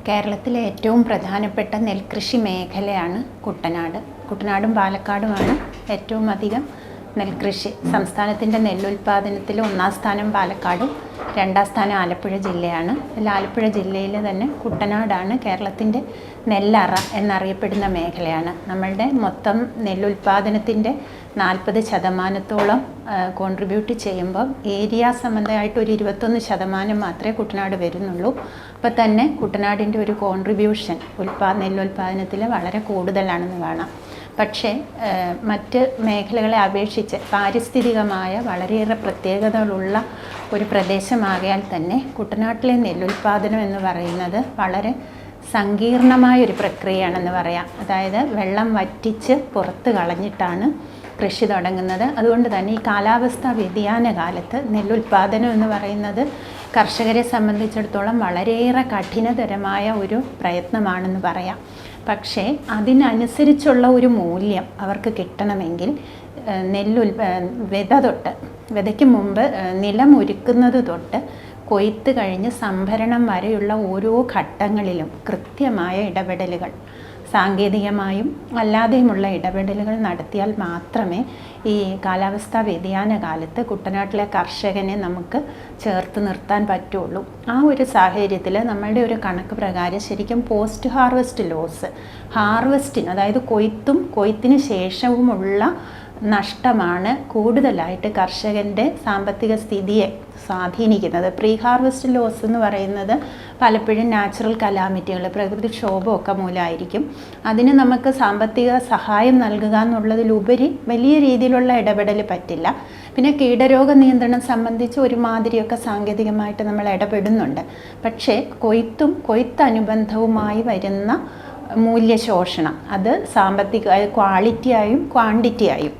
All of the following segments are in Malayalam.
കേരളത്തിലെ ഏറ്റവും പ്രധാനപ്പെട്ട നെൽകൃഷി മേഖലയാണ് കുട്ടനാട്. കുട്ടനാടും പാലക്കാടുമാണ് ഏറ്റവും അധികം നെൽകൃഷി. സംസ്ഥാനത്തിൻ്റെ നെല്ലുൽപാദനത്തിൽ ഒന്നാം സ്ഥാനം പാലക്കാടും രണ്ടാം സ്ഥാനം ആലപ്പുഴ ജില്ലയാണ്. ആലപ്പുഴ ജില്ലയിൽ തന്നെ കുട്ടനാടാണ് കേരളത്തിൻ്റെ നെല്ലറ എന്നറിയപ്പെടുന്ന മേഖലയാണ്. നമ്മളുടെ മൊത്തം നെല്ലുൽപാദനത്തിൻ്റെ 40% കോൺട്രിബ്യൂട്ട് ചെയ്യുമ്പോൾ ഏരിയ സംബന്ധമായിട്ട് ഒരു 21% മാത്രമേ കുട്ടനാട് വരുന്നുള്ളൂ. അപ്പോൾ തന്നെ കുട്ടനാടിൻ്റെ ഒരു കോൺട്രിബ്യൂഷൻ നെല്ലുൽപാദനത്തിൽ വളരെ കൂടുതലാണെന്ന് കാണാം. പക്ഷേ മറ്റ് മേഖലകളെ അപേക്ഷിച്ച് പാരിസ്ഥിതികമായ വളരെയേറെ പ്രത്യേകതകളുള്ള ഒരു പ്രദേശമാകയാൽ തന്നെ കുട്ടനാട്ടിലെ നെല്ലുൽപാദനം എന്ന് പറയുന്നത് വളരെ സങ്കീർണമായൊരു പ്രക്രിയയാണെന്ന് പറയാം. അതായത് വെള്ളം വറ്റിച്ച് പുറത്ത് കളഞ്ഞിട്ടാണ് കൃഷി തുടങ്ങുന്നത്. അതുകൊണ്ട് തന്നെ ഈ കാലാവസ്ഥാ വ്യതിയാന കാലത്ത് നെല്ലുൽപാദനം എന്ന് പറയുന്നത് കർഷകരെ സംബന്ധിച്ചിടത്തോളം വളരെയേറെ കഠിനതരമായ ഒരു പ്രയത്നമാണെന്ന് പറയാം. പക്ഷേ അതിനനുസരിച്ചുള്ള ഒരു മൂല്യം അവർക്ക് കിട്ടണമെങ്കിൽ വിതയ്ക്ക് മുമ്പ് നിലം ഒരുക്കുന്നത് തൊട്ട് കൊയ്ത്ത് കഴിഞ്ഞ് സംഭരണം വരെയുള്ള ഓരോ ഘട്ടങ്ങളിലും കൃത്യമായ ഇടപെടലുകൾ, സാങ്കേതികമായും അല്ലാതെയുമുള്ള ഇടപെടലുകൾ നടത്തിയാൽ മാത്രമേ ഈ കാലാവസ്ഥാ വ്യതിയാന കാലത്ത് കുട്ടനാട്ടിലെ കർഷകനെ നമുക്ക് ചേർത്ത് നിർത്താൻ പറ്റുള്ളൂ. ആ ഒരു സാഹചര്യത്തിൽ നമ്മളുടെ ഒരു കണക്ക് പ്രകാരം ശരിക്കും പോസ്റ്റ് ഹാർവെസ്റ്റ് ലോസ്, ഹാർവെസ്റ്റിന് അതായത് കൊയ്ത്തിന് ശേഷവുമുള്ള നഷ്ടമാണ് കൂടുതലായിട്ട് കർഷകൻ്റെ സാമ്പത്തിക സ്ഥിതിയെ സ്വാധീനിക്കുന്നത്. പ്രീ ഹാർവെസ്റ്റ് ലോസ് എന്ന് പറയുന്നത് പലപ്പോഴും നാച്ചുറൽ കലാമിറ്റികൾ, പ്രകൃതിക്ഷോഭമൊക്കെ മൂലമായിരിക്കും. അതിന് നമുക്ക് സാമ്പത്തിക സഹായം നൽകുക എന്നുള്ളതിലുപരി വലിയ രീതിയിലുള്ള ഇടപെടൽ പറ്റില്ല. പിന്നെ കീടരോഗ നിയന്ത്രണം സംബന്ധിച്ച് ഒരുമാതിരിയൊക്കെ സാങ്കേതികമായിട്ട് നമ്മൾ ഇടപെടുന്നുണ്ട്. പക്ഷേ കൊയ്ത്തനുബന്ധവുമായി വരുന്ന മൂല്യശോഷണം, അത് സാമ്പത്തിക ക്വാളിറ്റിയായും ക്വാണ്ടിറ്റിയായും,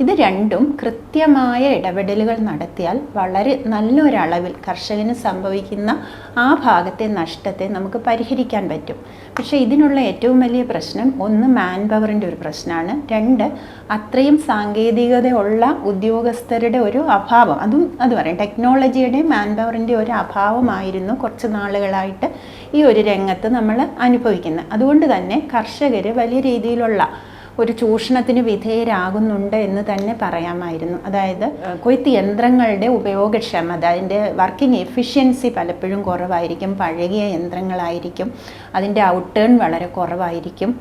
ഇത് രണ്ടും കൃത്യമായ ഇടപെടലുകൾ നടത്തിയാൽ വളരെ നല്ലൊരളവിൽ കർഷകന് സംഭവിക്കുന്ന ആ ഭാഗത്തെ നഷ്ടത്തെ നമുക്ക് പരിഹരിക്കാൻ പറ്റും. പക്ഷേ ഇതിനുള്ള ഏറ്റവും വലിയ പ്രശ്നം ഒന്ന് മാൻ പവറിൻ്റെ ഒരു പ്രശ്നമാണ്. രണ്ട്, അത്രയും സാങ്കേതികതയുള്ള ഉദ്യോഗസ്ഥരുടെ ഒരു അഭാവം, അത് പറയും ടെക്നോളജിയുടെ മാൻ പവറിൻ്റെ ഒരു അഭാവമായിരുന്നു കുറച്ച് നാളുകളായിട്ട് ഈ ഒരു രംഗത്ത് നമ്മൾ അനുഭവിക്കുന്നത്. അതുകൊണ്ട് തന്നെ കർഷകർ വലിയ രീതിയിലുള്ള ഒരു ചൂഷണത്തിന് വിധേയരാകുന്നുണ്ട് എന്ന് തന്നെ പറയാമായിരുന്നു. അതായത് കൊയ്ത്ത് യന്ത്രങ്ങളുടെ ഉപയോഗക്ഷമത, അതിൻ്റെ വർക്കിംഗ് എഫിഷ്യൻസി പലപ്പോഴും കുറവായിരിക്കും. പഴകിയ യന്ത്രങ്ങളായിരിക്കും, അതിൻ്റെ ഔട്ട് ടേൺ വളരെ കുറവായിരിക്കും.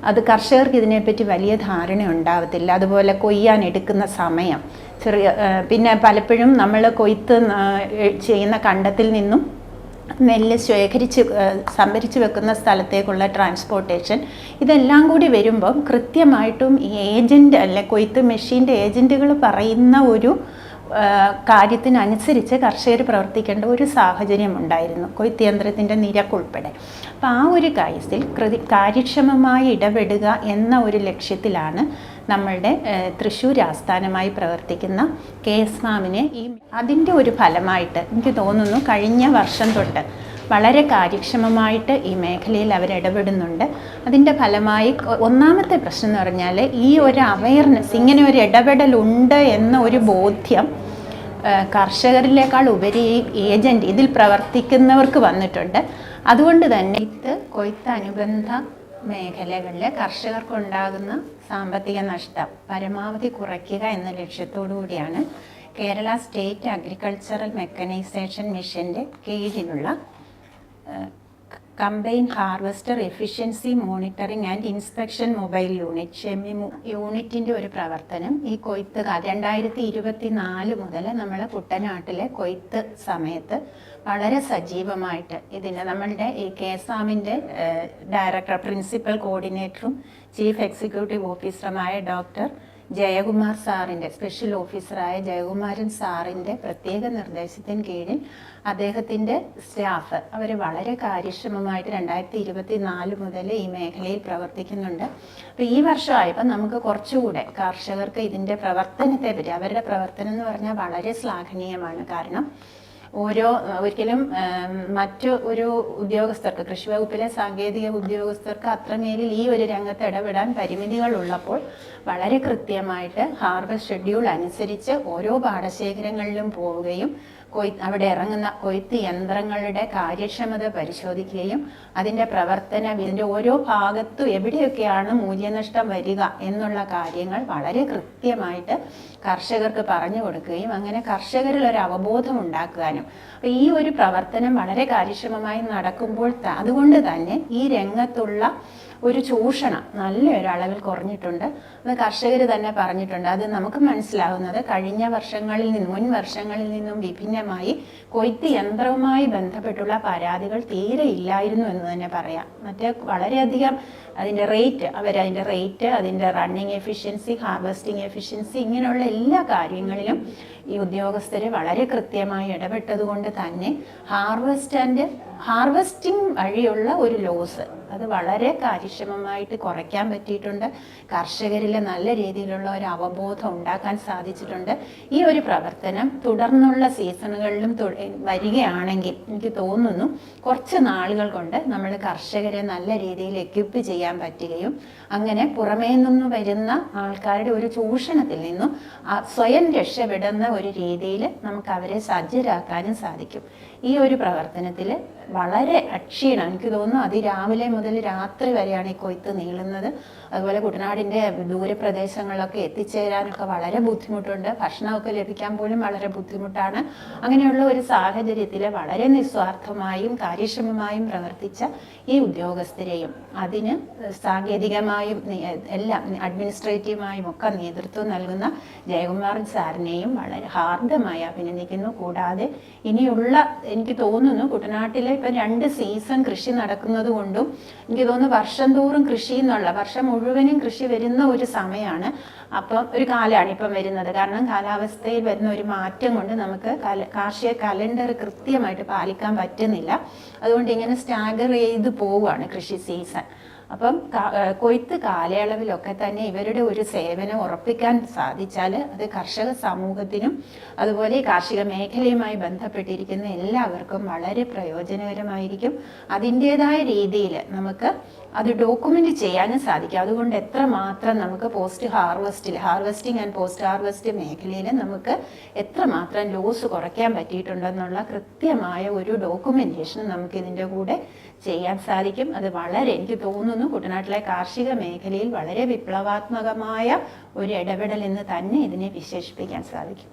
അത് കർഷകർക്ക് ഇതിനെപ്പറ്റി വലിയ ധാരണ ഉണ്ടാവത്തില്ല. അതുപോലെ കൊയ്യാൻ എടുക്കുന്ന സമയം പിന്നെ പലപ്പോഴും നമ്മൾ കൊയ്ത്ത് ചെയ്യുന്ന കണ്ടത്തിൽ നിന്നും നെല്ല് സംഭരിച്ച് വെക്കുന്ന സ്ഥലത്തേക്കുള്ള ട്രാൻസ്പോർട്ടേഷൻ, ഇതെല്ലാം കൂടി വരുമ്പം കൃത്യമായിട്ടും ഈ കൊയ്ത്ത് മെഷീൻ്റെ ഏജൻറ്റുകൾ പറയുന്ന ഒരു കാര്യത്തിനനുസരിച്ച് കർഷകർ പ്രവർത്തിക്കേണ്ട ഒരു സാഹചര്യം ഉണ്ടായിരുന്നു, കൊയ്ത്ത് യന്ത്രത്തിൻ്റെ നിരക്കുൾപ്പെടെ. അപ്പോൾ ആ ഒരു കേസിൽ കാര്യക്ഷമമായി ഇടപെടുക എന്ന ഒരു ലക്ഷ്യത്തിലാണ് നമ്മളുടെ തൃശ്ശൂർ ആസ്ഥാനമായി പ്രവർത്തിക്കുന്ന KSMAM അതിൻ്റെ ഒരു ഫലമായിട്ട് എനിക്ക് തോന്നുന്നു കഴിഞ്ഞ വർഷം തൊട്ട് വളരെ കാര്യക്ഷമമായിട്ട് ഈ മേഖലയിൽ അവരിടപെടുന്നുണ്ട്. അതിൻ്റെ ഫലമായി ഒന്നാമത്തെ പ്രശ്നം എന്ന് പറഞ്ഞാൽ ഈ ഒരു അവയർനെസ്, ഇങ്ങനെ ഒരു ഇടപെടലുണ്ട് എന്ന ഒരു ബോധ്യം കർഷകരിലേക്കാൾ ഉപരി ഇതിൽ പ്രവർത്തിക്കുന്നവർക്ക് വന്നിട്ടുണ്ട്. അതുകൊണ്ട് തന്നെ കൊയ്ത്ത് അനുബന്ധ മേഖലകളിൽ കർഷകർക്കുണ്ടാകുന്ന സാമ്പത്തിക നഷ്ടം പരമാവധി കുറയ്ക്കുക എന്ന ലക്ഷ്യത്തോടു കൂടിയാണ് കേരള സ്റ്റേറ്റ് അഗ്രികൾച്ചറൽ മെക്കനൈസേഷൻ മിഷൻ്റെ കീഴിലുള്ള combine harvester efficiency monitoring and inspection mobile unit യൂണിറ്റിൻ്റെ ഒരു പ്രവർത്തനം ഈ കൊയ്ത്ത് 2024 മുതൽ നമ്മൾ കുട്ടനാട്ടിലെ കൊയ്ത്ത് സമയത്ത് വളരെ സജീവമായിട്ട് നമ്മളുടെ ഈ KSMAMൻ്റെ ഡയറക്ടർ, പ്രിൻസിപ്പൽ കോർഡിനേറ്ററും ചീഫ് എക്സിക്യൂട്ടീവ് ഓഫീസറുമായ ഡോക്ടർ ജയകുമാർ സാറിൻ്റെ, സ്പെഷ്യൽ ഓഫീസറായ ജയകുമാരൻ സാറിൻ്റെ പ്രത്യേക നിർദ്ദേശത്തിന് കീഴിൽ അദ്ദേഹത്തിൻ്റെ സ്റ്റാഫ് അവർ വളരെ കാര്യക്ഷമമായിട്ട് 2024 മുതൽ ഈ മേഖലയിൽ പ്രവർത്തിക്കുന്നുണ്ട്. അപ്പോൾ ഈ വർഷമായപ്പോൾ നമുക്ക് കുറച്ചുകൂടെ കർഷകർക്ക് ഇതിൻ്റെ പ്രവർത്തനത്തെ പറ്റി, അവരുടെ പ്രവർത്തനം എന്ന് പറഞ്ഞാൽ വളരെ ശ്ലാഘനീയമാണ്. കാരണം ഒരിക്കലും മറ്റു ഒരു ഉദ്യോഗസ്ഥർക്ക്, കൃഷി വകുപ്പിലെ സാങ്കേതിക ഉദ്യോഗസ്ഥർക്ക് അത്രമേലിൽ ഈ ഒരു രംഗത്ത് ഇടപെടാൻ പരിമിതികളുള്ളപ്പോൾ വളരെ കൃത്യമായിട്ട് ഹാർവസ്റ്റ് ഷെഡ്യൂൾ അനുസരിച്ച് ഓരോ പാടശേഖരങ്ങളിലും പോവുകയും അവിടെ ഇറങ്ങുന്ന കൊയ്ത്ത് യന്ത്രങ്ങളുടെ കാര്യക്ഷമത പരിശോധിക്കുകയും അതിൻ്റെ പ്രവർത്തനം, ഇതിൻ്റെ ഓരോ ഭാഗത്തും എവിടെയൊക്കെയാണ് മൂല്യനഷ്ടം വരിക എന്നുള്ള കാര്യങ്ങൾ വളരെ കൃത്യമായിട്ട് കർഷകർക്ക് പറഞ്ഞു കൊടുക്കുകയും അങ്ങനെ കർഷകരിൽ ഒരു അവബോധം ഉണ്ടാക്കാനും. അപ്പോൾ ഈ ഒരു പ്രവർത്തനം വളരെ കാര്യക്ഷമമായി നടക്കുമ്പോൾ അതുകൊണ്ട് തന്നെ ഈ രംഗത്തുള്ള ഒരു ചൂഷണം നല്ലൊരളവിൽ കുറഞ്ഞിട്ടുണ്ട്. അത് കർഷകർ തന്നെ പറഞ്ഞിട്ടുണ്ട്. അത് നമുക്ക് മനസ്സിലാവുന്നത് കഴിഞ്ഞ വർഷങ്ങളിൽ നിന്നും മുൻ വർഷങ്ങളിൽ നിന്നും വിഭിന്നമായി കൊയ്ത്ത് യന്ത്രവുമായി ബന്ധപ്പെട്ടുള്ള പരാതികൾ തീരെ ഇല്ലായിരുന്നു എന്ന് തന്നെ പറയാം. മറ്റേ വളരെയധികം അതിൻ്റെ റേറ്റ്, അതിൻ്റെ റണ്ണിങ് എഫിഷ്യൻസി, ഹാർവെസ്റ്റിംഗ് എഫിഷ്യൻസി, ഇങ്ങനെയുള്ള എല്ലാ കാര്യങ്ങളിലും ഈ ഉദ്യോഗസ്ഥർ വളരെ കൃത്യമായി ഇടപെട്ടത് കൊണ്ട് തന്നെ ഹാർവെസ്റ്റിംഗ് വഴിയുള്ള ഒരു ലോസ് അത് വളരെ കാര്യക്ഷമമായിട്ട് കുറയ്ക്കാൻ പറ്റിയിട്ടുണ്ട്. കർഷകരിൽ നല്ല രീതിയിലുള്ള ഒരു അവബോധം ഉണ്ടാക്കാൻ സാധിച്ചിട്ടുണ്ട്. ഈ ഒരു പ്രവർത്തനം തുടർന്നുള്ള സീസണുകളിലും വരികയാണെങ്കിൽ എനിക്ക് തോന്നുന്നു കുറച്ച് നാളുകൾ കൊണ്ട് നമ്മൾ കർഷകരെ നല്ല രീതിയിൽ എക്വിപ്പ് ചെയ്യാൻ പറ്റുകയും അങ്ങനെ പുറമേ നിന്ന് വരുന്ന ആൾക്കാരുടെ ഒരു ചൂഷണത്തിൽ നിന്നും സ്വയം രക്ഷപ്പെടുന്ന ഒരു രീതിയിൽ നമുക്ക് അവരെ സജ്ജരാക്കാനും സാധിക്കും. ഈ ഒരു പ്രവർത്തനത്തിൽ വളരെ അക്ഷീണം, എനിക്ക് തോന്നുന്നു അതിരാവിലെ മുതൽ രാത്രി വരെയാണ് ഈ കൊയ്ത്ത് നീളുന്നത്. അതുപോലെ കുട്ടനാടിൻ്റെ ദൂരപ്രദേശങ്ങളിലൊക്കെ എത്തിച്ചേരാനൊക്കെ വളരെ ബുദ്ധിമുട്ടുണ്ട്. ഭക്ഷണമൊക്കെ ലഭിക്കാൻ പോലും വളരെ ബുദ്ധിമുട്ടാണ്. അങ്ങനെയുള്ള ഒരു സാഹചര്യത്തിൽ വളരെ നിസ്വാർത്ഥമായും കാര്യക്ഷമമായും പ്രവർത്തിച്ച ഈ ഉദ്യോഗസ്ഥരെയും അതിന് സാങ്കേതികമായും എല്ലാം അഡ്മിനിസ്ട്രേറ്റീവുമായും ഒക്കെ നേതൃത്വം നൽകുന്ന ജയകുമാർ സാറിനെയും വളരെ ഹാർദമായി അഭിനന്ദിക്കുന്നു. കൂടാതെ ഇനിയുള്ള എനിക്ക് തോന്നുന്നു കുട്ടനാട്ടിലെ ഇപ്പം 2 സീസൺ കൃഷി നടക്കുന്നത് കൊണ്ടും എനിക്ക് തോന്നുന്നു വർഷം തോറും കൃഷി എന്നുള്ള വർഷം മുഴുവനും കൃഷി വരുന്ന ഒരു സമയമാണ്. അപ്പം ഒരു കാലമാണ് ഇപ്പം വരുന്നത്. കാരണം കാലാവസ്ഥയിൽ വരുന്ന ഒരു മാറ്റം കൊണ്ട് നമുക്ക് കാർഷിക കലണ്ടർ കൃത്യമായിട്ട് പാലിക്കാൻ പറ്റുന്നില്ല. അതുകൊണ്ട് ഇങ്ങനെ സ്റ്റാഗർ ചെയ്ത് പോവുകയാണ് കൃഷി സീസൺ. അപ്പം കൊയ്ത്ത് കാലയളവിലൊക്കെ തന്നെ ഇവരുടെ ഒരു സേവനം ഉറപ്പിക്കാൻ സാധിച്ചാൽ അത് കർഷക സമൂഹത്തിനും അതുപോലെ കാർഷിക മേഖലയുമായി ബന്ധപ്പെട്ടിരിക്കുന്ന എല്ലാവർക്കും വളരെ പ്രയോജനകരമായിരിക്കും. അതിൻ്റേതായ രീതിയിൽ നമുക്ക് അത് ഡോക്യുമെൻ്റ് ചെയ്യാനും സാധിക്കും. അതുകൊണ്ട് എത്രമാത്രം നമുക്ക് ഹാർവെസ്റ്റിംഗ് ആൻഡ് പോസ്റ്റ് ഹാർവെസ്റ്റ് മേഖലയിൽ നമുക്ക് എത്രമാത്രം ലോസ് കുറയ്ക്കാൻ പറ്റിയിട്ടുണ്ടെന്നുള്ള കൃത്യമായ ഒരു ഡോക്യുമെൻറ്റേഷൻ നമുക്ക് ഇതിൻ്റെ കൂടെ ചെയ്യാൻ സാധിക്കും. അത് വളരെ എനിക്ക് തോന്നുന്നു കുട്ടനാട്ടിലെ കാർഷിക മേഖലയിൽ വളരെ വിപ്ലവാത്മകമായ ഒരു ഇടപെടൽ എന്ന് തന്നെ ഇതിനെ വിശേഷിപ്പിക്കാൻ സാധിക്കും.